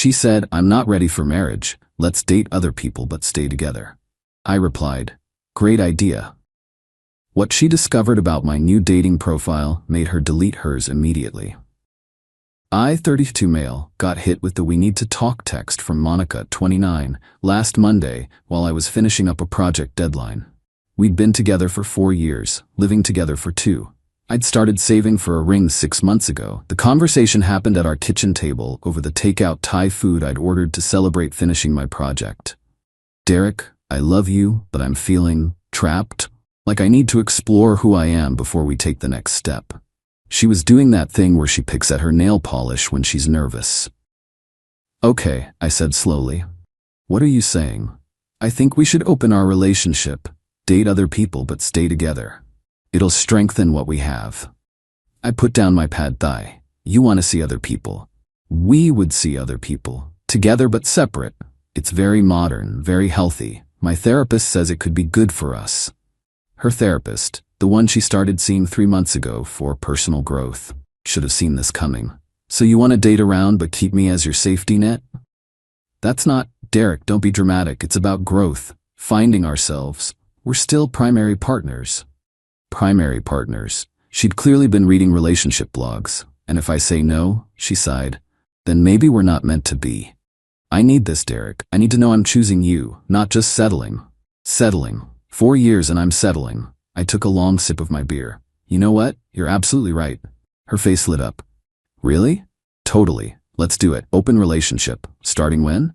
She said, "I'm not ready for marriage. Let's date other people but stay together." I replied, "Great idea." What she discovered about my new dating profile made her delete hers immediately. I, 32 male, got hit with the "we need to talk" text from Monica, 29, last Monday while I was finishing up a project deadline. We'd been together for 4 years, living together for 2. I'd started saving for a ring 6 months ago. The conversation happened at our kitchen table over the takeout Thai food I'd ordered to celebrate finishing my project. "Derek, I love you, but I'm feeling trapped. Like I need to explore who I am before we take the next step." She was doing that thing where she picks at her nail polish when she's nervous. "Okay," I said slowly. "What are you saying?" "I think we should open our relationship, date other people but stay together. It'll strengthen what we have." I put down my pad thai. "You want to see other people. We would see other people, together but separate. It's very modern, very healthy. My therapist says it could be good for us." Her therapist, the one she started seeing 3 months ago for personal growth, should have seen this coming. "So you want to date around but keep me as your safety net?" "That's not, Derek, don't be dramatic. It's about growth, finding ourselves. We're still primary partners." Primary partners. She'd clearly been reading relationship blogs. "And if I say no," she sighed, "then maybe we're not meant to be." "I need this, Derek. I need to know I'm choosing you, not just settling." Settling. 4 years and I'm settling. I took a long sip of my beer. "You know what? You're absolutely right." Her face lit up. "Really?" "Totally. Let's do it. Open relationship. Starting when?"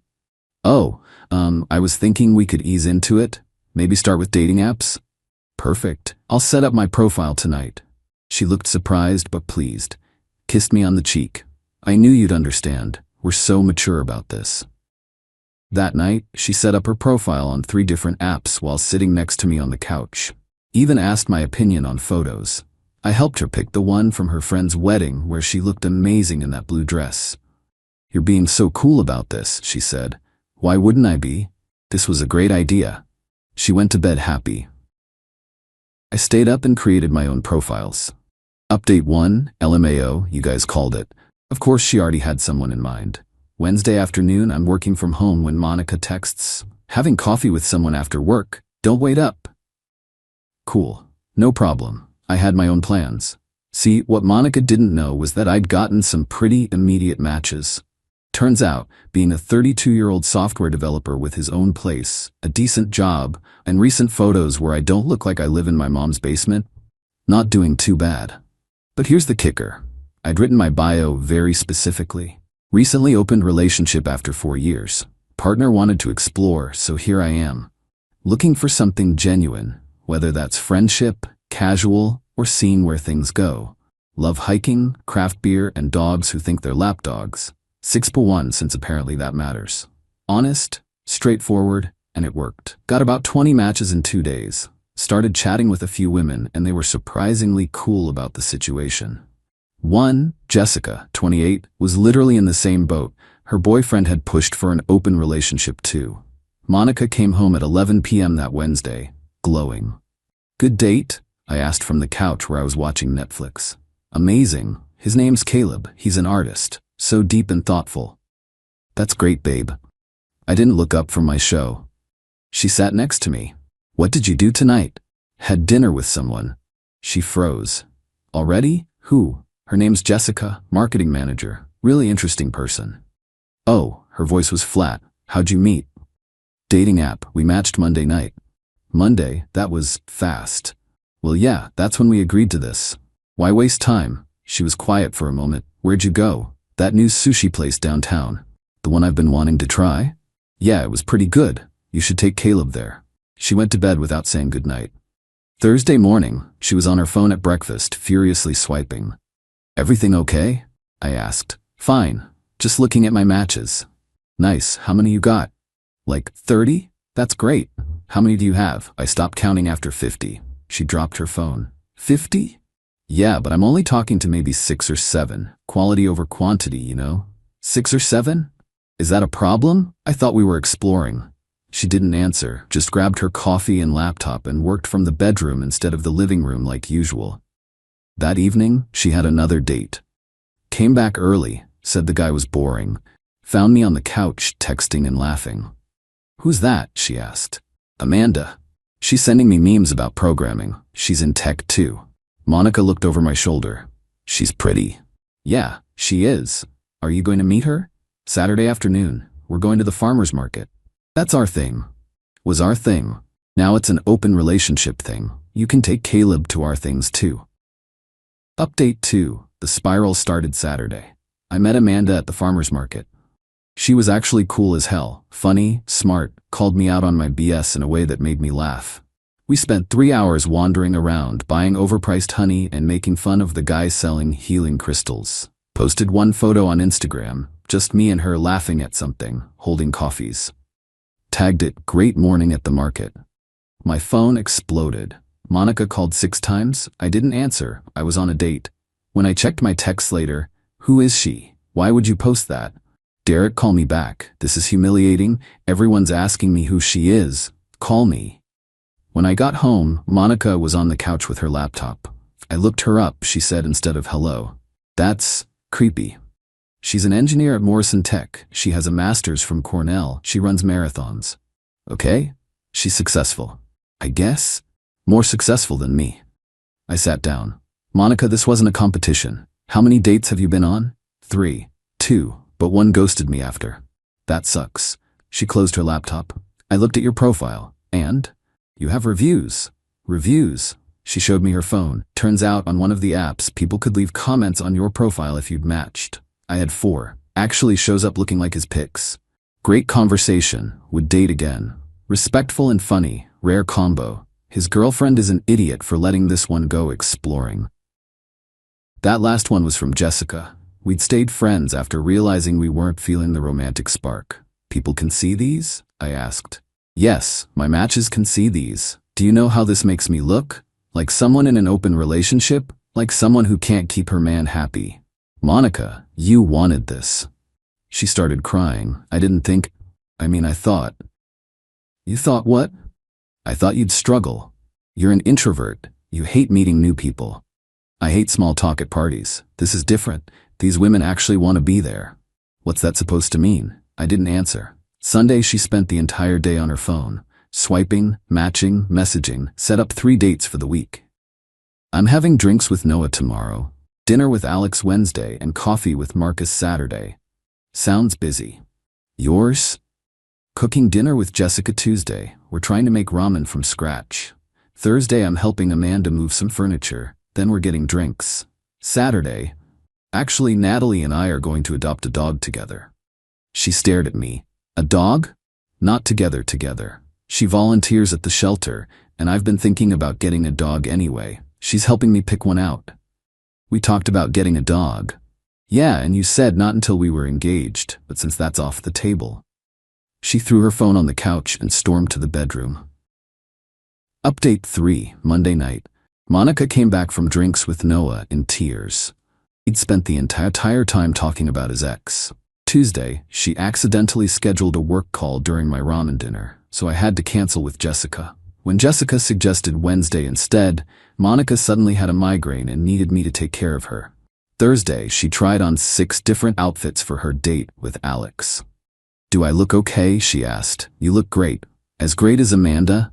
"Oh, I was thinking we could ease into it. Maybe start with dating apps." "Perfect. I'll set up my profile tonight." She looked surprised but pleased. Kissed me on the cheek. "I knew you'd understand. We're so mature about this." That night, she set up her profile on 3 different apps while sitting next to me on the couch. Even asked my opinion on photos. I helped her pick the one from her friend's wedding where she looked amazing in that blue dress. "You're being so cool about this," she said. "Why wouldn't I be? This was a great idea." She went to bed happy. I stayed up and created my own profiles. Update 1, LMAO, you guys called it. Of course she already had someone in mind. Wednesday afternoon, I'm working from home when Monica texts, "Having coffee with someone after work. Don't wait up." Cool. No problem. I had my own plans. See, what Monica didn't know was that I'd gotten some pretty immediate matches. Turns out, being a 32-year-old software developer with his own place, a decent job, and recent photos where I don't look like I live in my mom's basement, not doing too bad. But here's the kicker. I'd written my bio very specifically. Recently opened relationship after 4 years. Partner wanted to explore, so here I am. Looking for something genuine, whether that's friendship, casual, or seeing where things go. Love hiking, craft beer, and dogs who think they're lapdogs. 6-1 since apparently that matters. Honest, straightforward, and it worked. Got about 20 matches in 2 days. Started chatting with a few women and they were surprisingly cool about the situation. One, Jessica, 28, was literally in the same boat. Her boyfriend had pushed for an open relationship too. Monica came home at 11 p.m. that Wednesday, glowing. "Good date?" I asked from the couch where I was watching Netflix. "Amazing. His name's Caleb. He's an artist. So deep and thoughtful." "That's great, babe." I didn't look up from my show. She sat next to me. "What did you do tonight?" "Had dinner with someone." She froze. "Already? Who?" "Her name's Jessica, marketing manager. Really interesting person." "Oh," her voice was flat. "How'd you meet?" "Dating app. We matched Monday night." "Monday? That was fast." "Well, yeah, that's when we agreed to this." "Why waste time?" She was quiet for a moment. "Where'd you go?" "That new sushi place downtown." "The one I've been wanting to try?" "Yeah, it was pretty good. You should take Caleb there." She went to bed without saying goodnight. Thursday morning, she was on her phone at breakfast, furiously swiping. "Everything okay?" I asked. "Fine. Just looking at my matches." "Nice. How many you got?" "Like 30? That's great. How many do you have?" I stopped counting after 50. She dropped her phone. 50? "Yeah, but I'm only talking to maybe 6 or 7. Quality over quantity, you know? 6 or 7? Is that a problem? I thought we were exploring." She didn't answer, just grabbed her coffee and laptop and worked from the bedroom instead of the living room like usual. That evening, she had another date. Came back early, said the guy was boring. found me on the couch, texting and laughing. "Who's that?" she asked. "Amanda. She's sending me memes about programming. She's in tech too." Monica looked over my shoulder. "She's pretty." "Yeah, she is. Are you going to meet her?" "Saturday afternoon. We're going to the farmer's market." "That's our thing." "Was our thing. Now it's an open relationship thing. You can take Caleb to our things too." Update 2. The spiral started Saturday. I met Amanda at the farmer's market. She was actually cool as hell, funny, smart, called me out on my BS in a way that made me laugh. We spent 3 hours wandering around, buying overpriced honey and making fun of the guys selling healing crystals. Posted one photo on Instagram, just me and her laughing at something, holding coffees. Tagged it, "Great morning at the market." My phone exploded. Monica called 6 times. I didn't answer. I was on a date. When I checked my texts later, "Who is she? Why would you post that?" "Derek, call me back. This is humiliating. Everyone's asking me who she is. Call me." When I got home, Monica was on the couch with her laptop. I looked her up, she said instead of hello. "That's creepy." "She's an engineer at Morrison Tech. She has a master's from Cornell. She runs marathons." "Okay. She's successful. I guess. More successful than me." I sat down. "Monica, this wasn't a competition. How many dates have you been on?" 3. 2. But one ghosted me after. "That sucks." She closed her laptop. "I looked at your profile, and you have reviews." "Reviews?" She showed me her phone. "Turns out on one of the apps, people could leave comments on your profile if you'd matched. I had 4. Actually shows up looking like his pics. Great conversation. Would date again. Respectful and funny. Rare combo. His girlfriend is an idiot for letting this one go exploring." That last one was from Jessica. We'd stayed friends after realizing we weren't feeling the romantic spark. "People can see these?" I asked. "Yes, my matches can see these. Do you know how this makes me look? Like someone in an open relationship? Like someone who can't keep her man happy." "Monica, you wanted this." She started crying. I thought. "You thought what?" "I thought you'd struggle. You're an introvert. You hate meeting new people." "I hate small talk at parties. This is different. These women actually want to be there." "What's that supposed to mean?" I didn't answer. Sunday she spent the entire day on her phone, swiping, matching, messaging, set up 3 dates for the week. "I'm having drinks with Noah tomorrow, dinner with Alex Wednesday, and coffee with Marcus Saturday." "Sounds busy." "Yours?" "Cooking dinner with Jessica Tuesday. We're trying to make ramen from scratch. Thursday I'm helping Amanda move some furniture. Then we're getting drinks. Saturday, actually Natalie and I are going to adopt a dog together." She stared at me. "A dog?" "Not together. She volunteers at the shelter, and I've been thinking about getting a dog anyway. She's helping me pick one out." "We talked about getting a dog." "Yeah, and you said not until we were engaged, but since that's off the table." She threw her phone on the couch and stormed to the bedroom. Update 3. Monday night. Monica came back from drinks with Noah in tears. He'd spent the entire time talking about his ex. Tuesday, she accidentally scheduled a work call during my ramen dinner, so I had to cancel with Jessica. When Jessica suggested Wednesday instead, Monica suddenly had a migraine and needed me to take care of her. Thursday, she tried on 6 different outfits for her date with Alex. "Do I look okay?" she asked. "You look great." "As great as Amanda?"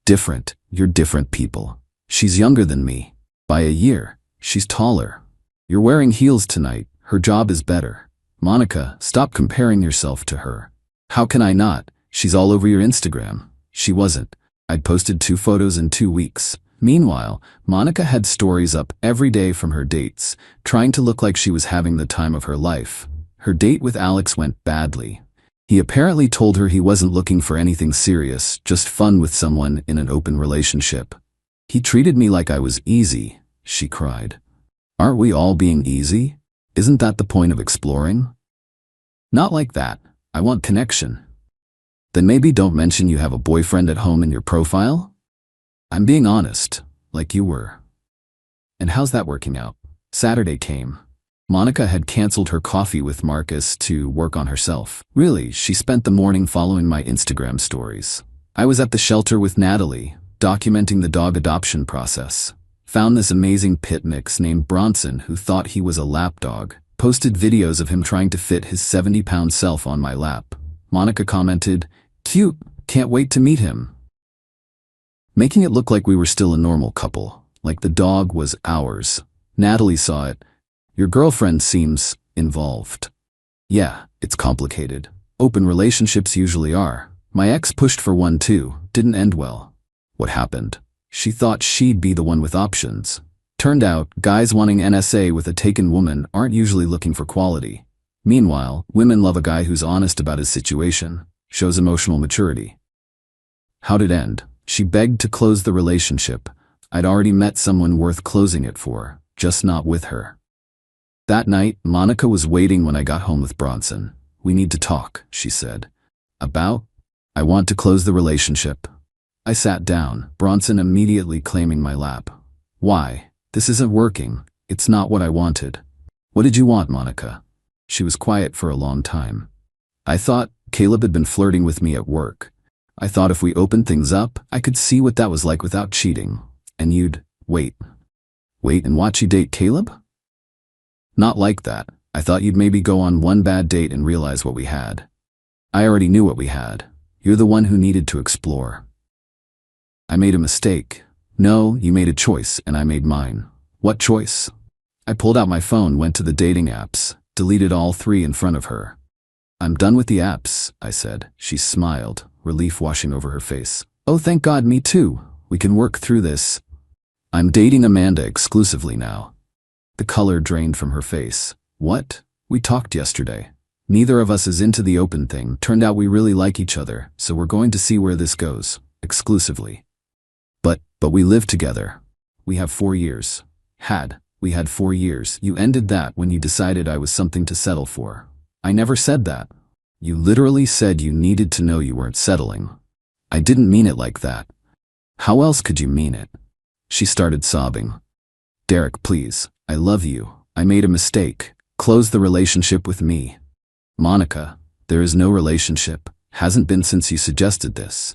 "Different. You're different people. She's younger than me. By a year. She's taller. You're wearing heels tonight. Her job is better." "Monica, stop comparing yourself to her." "How can I not? She's all over your Instagram." She wasn't. I'd posted 2 photos in 2 weeks. Meanwhile, Monica had stories up every day from her dates, trying to look like she was having the time of her life. Her date with Alex went badly. He apparently told her he wasn't looking for anything serious, just fun with someone in an open relationship. "He treated me like I was easy," she cried. "Aren't we all being easy? Isn't that the point of exploring?" "Not like that. I want connection." "Then maybe don't mention you have a boyfriend at home in your profile?" "I'm being honest, like you were." "And how's that working out?" Saturday came. Monica had canceled her coffee with Marcus to work on herself. Really, she spent the morning following my Instagram stories. I was at the shelter with Natalie, documenting the dog adoption process. Found this amazing pit mix named Bronson who thought he was a lap dog. posted videos of him trying to fit his 70-pound self on my lap. Monica commented, "Cute, can't wait to meet him," making it look like we were still a normal couple, like the dog was ours. Natalie saw it. "Your girlfriend seems involved." "Yeah, it's complicated. Open relationships usually are. My ex pushed for one too, didn't end well." "What happened?" "She thought she'd be the one with options. Turned out, guys wanting NSA with a taken woman aren't usually looking for quality. Meanwhile, women love a guy who's honest about his situation, shows emotional maturity." "How'd it end?" "She begged to close the relationship. I'd already met someone worth closing it for, just not with her." That night, Monica was waiting when I got home with Bronson. "We need to talk," she said. "About?" "I want to close the relationship." I sat down, Bronson immediately claiming my lap. "Why? This isn't working. It's not what I wanted." "What did you want, Monica?" She was quiet for a long time. "I thought Caleb had been flirting with me at work. I thought if we opened things up, I could see what that was like without cheating. And you'd wait and watch you date Caleb?" "Not like that. I thought you'd maybe go on one bad date and realize what we had." "I already knew what we had. You're the one who needed to explore." "I made a mistake." "No, you made a choice and I made mine." "What choice?" I pulled out my phone, went to the dating apps, deleted all 3 in front of her. "I'm done with the apps," I said. She smiled, relief washing over her face. "Oh, thank God, me too. We can work through this. I'm dating Amanda exclusively now." The color drained from her face. "What? We talked yesterday. Neither of us is into the open thing. Turned out we really like each other, so we're going to see where this goes. Exclusively." But we live together. We have 4 years. We had 4 years. You ended that when you decided I was something to settle for." "I never said that." "You literally said you needed to know you weren't settling." "I didn't mean it like that." "How else could you mean it?" She started sobbing. "Derek, please. I love you. I made a mistake. Close the relationship with me." "Monica, there is no relationship. Hasn't been since you suggested this."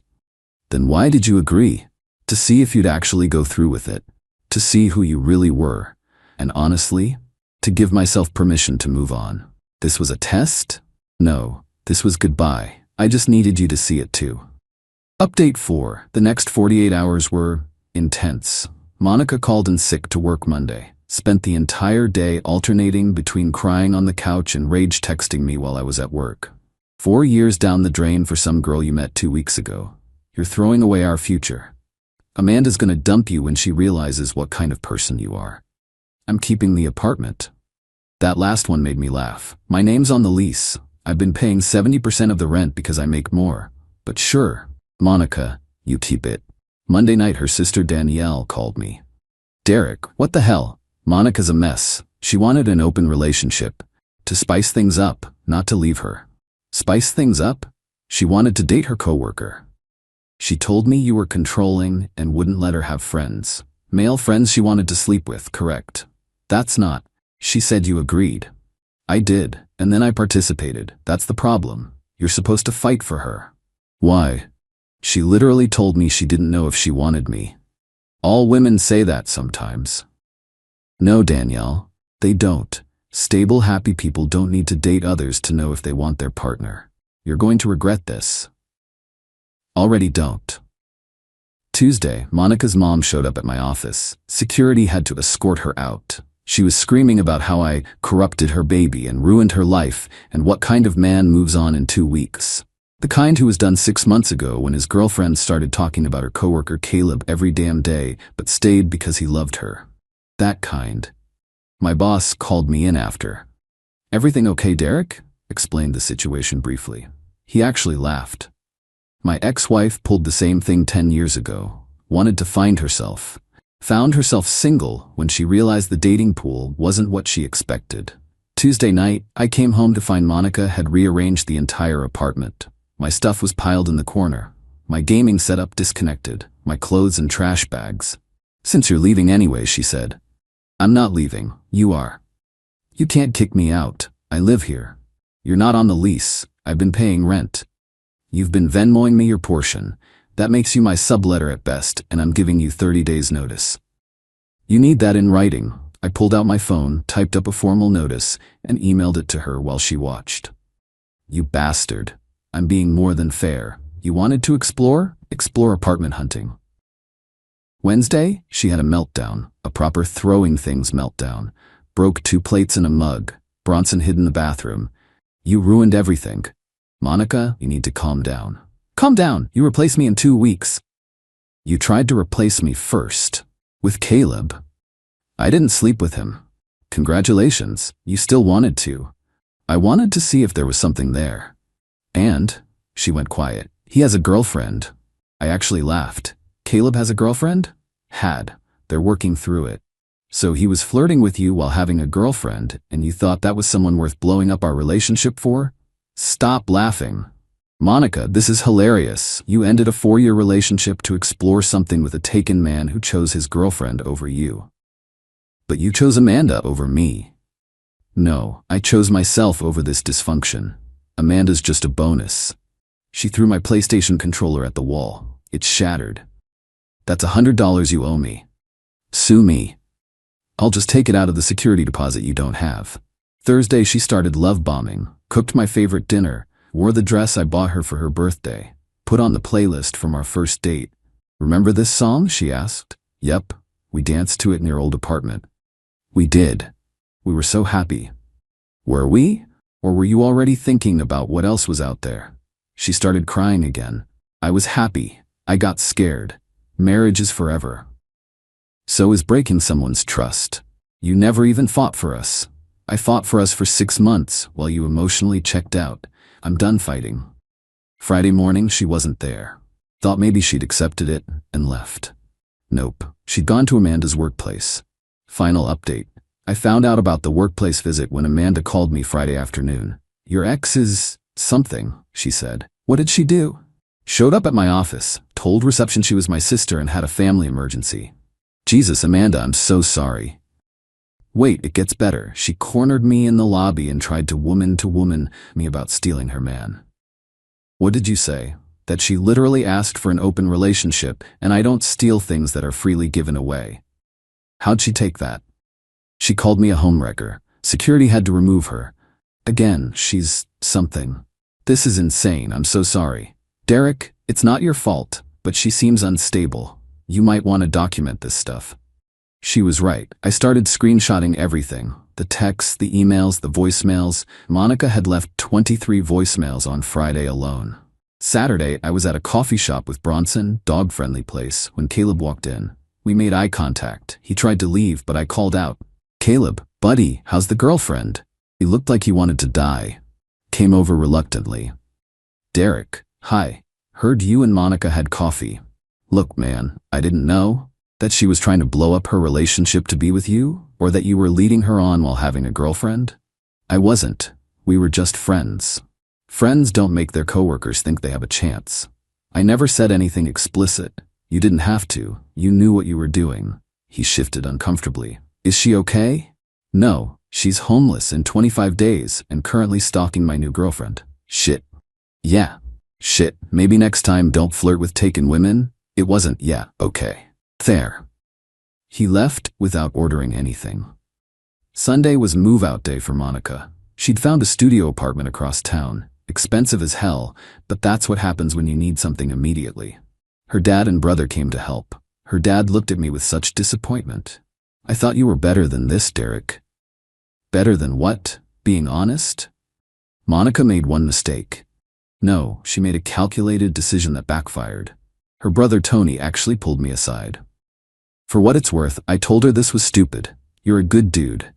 "Then why did you agree?" "To see if you'd actually go through with it. To see who you really were. And honestly, to give myself permission to move on." "This was a test?" "No, this was goodbye. I just needed you to see it too." Update 4. The next 48 hours were intense. Monica called in sick to work Monday. Spent the entire day alternating between crying on the couch and rage texting me while I was at work. 4 years down the drain for some girl you met 2 weeks ago. You're throwing away our future. Amanda's gonna dump you when she realizes what kind of person you are. I'm keeping the apartment. That last one made me laugh. My name's on the lease. I've been paying 70% of the rent because I make more. But sure, Monica, you keep it. Monday night her sister Danielle called me. "Derek, what the hell? Monica's a mess. She wanted an open relationship. To spice things up, not to leave her." "Spice things up?" "She wanted to date her coworker. She told me you were controlling and wouldn't let her have friends. Male friends she wanted to sleep with, correct?" "That's not." "She said you agreed." "I did, and then I participated. That's the problem. You're supposed to fight for her." "Why?" "She literally told me she didn't know if she wanted me." "All women say that sometimes." "No, Danielle, they don't. Stable, happy people don't need to date others to know if they want their partner. You're going to regret this." "Already don't." Tuesday, Monica's mom showed up at my office. Security had to escort her out. She was screaming about how I corrupted her baby and ruined her life, and what kind of man moves on in 2 weeks. The kind who was done 6 months ago when his girlfriend started talking about her coworker Caleb every damn day, but stayed because he loved her. That kind. My boss called me in after. "Everything okay, Derek?" Explained the situation briefly. He actually laughed. "My ex-wife pulled the same thing 10 years ago. Wanted to find herself. Found herself single when she realized the dating pool wasn't what she expected. Tuesday night, I came home to find Monica had rearranged the entire apartment. My stuff was piled in the corner. My gaming setup disconnected. My clothes in trash bags. "Since you're leaving anyway," she said. "I'm not leaving. You are. You can't kick me out. I live here. You're not on the lease. I've been paying rent. You've been Venmoing me your portion. That makes you my subletter at best, and I'm giving you 30 days notice. You need that in writing. I pulled out my phone, typed up a formal notice, and emailed it to her while she watched. You bastard. I'm being more than fair. You wanted to explore? Explore apartment hunting. Wednesday, she had a meltdown, a proper throwing things meltdown. Broke 2 plates and a mug. Bronson hid in the bathroom. You ruined everything. Monica, you need to calm down. Calm down. You replace me in 2 weeks. You tried to replace me first. With Caleb. I didn't sleep with him. Congratulations. You still wanted to. I wanted to see if there was something there. And, she went quiet, he has a girlfriend. I actually laughed. Caleb has a girlfriend? Had. They're working through it. So he was flirting with you while having a girlfriend, and you thought that was someone worth blowing up our relationship for? Stop laughing. Monica, this is hilarious. You ended a 4-year relationship to explore something with a taken man who chose his girlfriend over you. But you chose Amanda over me. No, I chose myself over this dysfunction. Amanda's just a bonus. She threw my PlayStation controller at the wall. It shattered. That's $100 you owe me. Sue me. I'll just take it out of the security deposit you don't have. Thursday she started love bombing, cooked my favorite dinner, wore the dress I bought her for her birthday, put on the playlist from our first date. Remember this song? She asked. Yep. We danced to it in your old apartment. We did. We were so happy. Were we? Or were you already thinking about what else was out there? She started crying again. I was happy. I got scared. Marriage is forever. So is breaking someone's trust. You never even fought for us. I fought for us for 6 months while you emotionally checked out. I'm done fighting. Friday morning she wasn't there. Thought maybe she'd accepted it and left. Nope. She'd gone to Amanda's workplace. Final update. I found out about the workplace visit when Amanda called me Friday afternoon. Your ex is something, she said. What did she do? Showed up at my office, told reception she was my sister and had a family emergency. Jesus, Amanda, I'm so sorry. Wait, it gets better. She cornered me in the lobby and tried to woman me about stealing her man. What did you say? That she literally asked for an open relationship and I don't steal things that are freely given away. How'd she take that? She called me a homewrecker. Security had to remove her. Again, she's something. This is insane. I'm so sorry. Derek, it's not your fault, but she seems unstable. You might want to document this stuff. She was right. I started screenshotting everything. The texts, the emails, the voicemails. Monica had left 23 voicemails on Friday alone. Saturday, I was at a coffee shop with Bronson, dog-friendly place, when Caleb walked in. We made eye contact. He tried to leave, but I called out. Caleb, buddy, how's the girlfriend? He looked like he wanted to die. Came over reluctantly. Derek, hi. Heard you and Monica had coffee. Look, man, I didn't know that she was trying to blow up her relationship to be with you, or that you were leading her on while having a girlfriend. I wasn't. We were just friends. Friends don't make their coworkers think they have a chance. I never said anything explicit. You didn't have to. You knew what you were doing. He shifted uncomfortably. Is she okay? No, she's homeless in 25 days and currently stalking my new girlfriend. Shit. Yeah. Shit. Maybe next time don't flirt with taken women? It wasn't, yeah, okay. There. He left without ordering anything. Sunday was move-out day for Monica. She'd found a studio apartment across town. Expensive as hell, but that's what happens when you need something immediately. Her dad and brother came to help. Her dad looked at me with such disappointment. I thought you were better than this, Derek. Better than what? Being honest? Monica made one mistake. No, she made a calculated decision that backfired. Her brother Tony actually pulled me aside. For what it's worth, I told her this was stupid. You're a good dude.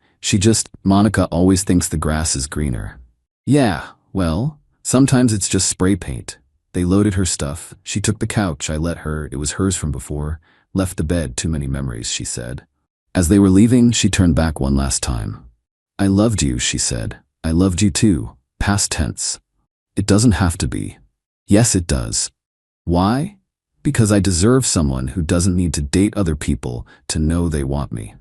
Monica always thinks the grass is greener. Yeah, well, sometimes it's just spray paint. They loaded her stuff. She took the couch. I let her. It was hers from before. Left the bed. Too many memories, she said. As they were leaving, she turned back one last time. I loved you, she said. I loved you too. Past tense. It doesn't have to be. Yes, it does. Why? Because I deserve someone who doesn't need to date other people to know they want me.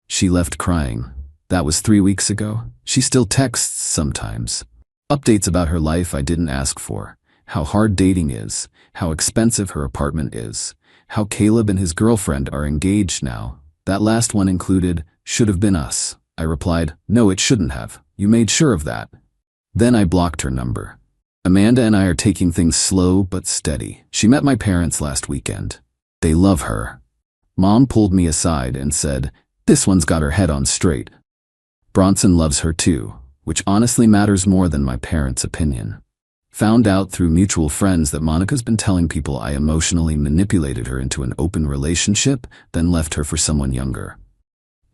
She left crying. That was 3 weeks ago. She still texts sometimes. Updates about her life I didn't ask for. How hard dating is. How expensive her apartment is. How Caleb and his girlfriend are engaged now. That last one included, Should have been us. I replied, no, it shouldn't have. You made sure of that. Then I blocked her number. Amanda and I are taking things slow but steady. She met my parents last weekend. They love her. Mom pulled me aside and said, this one's got her head on straight. Bronson loves her too, which honestly matters more than my parents' opinion. Found out through mutual friends that Monica's been telling people I emotionally manipulated her into an open relationship, then left her for someone younger.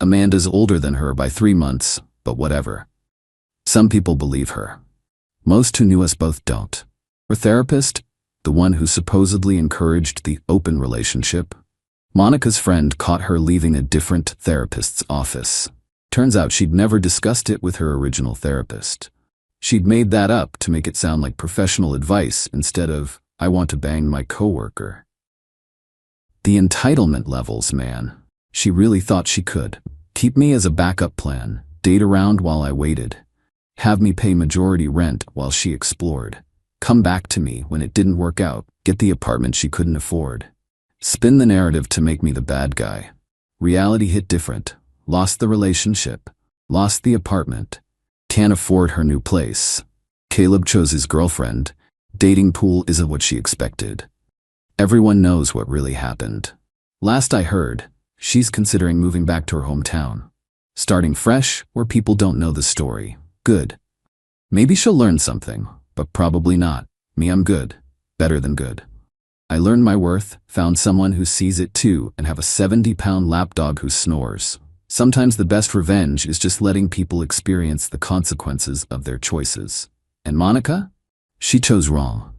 Amanda's older than her by 3 months, but whatever. Some people believe her. Most who knew us both don't. Her therapist, the one who supposedly encouraged the open relationship, Monica's friend caught her leaving a different therapist's office. Turns out she'd never discussed it with her original therapist. She'd made that up to make it sound like professional advice instead of, I want to bang my coworker. The entitlement levels, man. She really thought she could. Keep me as a backup plan, date around while I waited, have me pay majority rent while she explored, come back to me when it didn't work out, get the apartment she couldn't afford. Spin the narrative to make me the bad guy. Reality hit different. Lost the relationship. Lost the apartment. Can't afford her new place. Caleb chose his girlfriend. Dating pool isn't what she expected. Everyone knows what really happened. Last I heard, she's considering moving back to her hometown. Starting fresh where people don't know the story. Good. Maybe she'll learn something, but probably not. Me, I'm good. Better than good. I learned my worth, found someone who sees it too, and have a 70-pound lapdog who snores. Sometimes the best revenge is just letting people experience the consequences of their choices. And Monica? She chose wrong.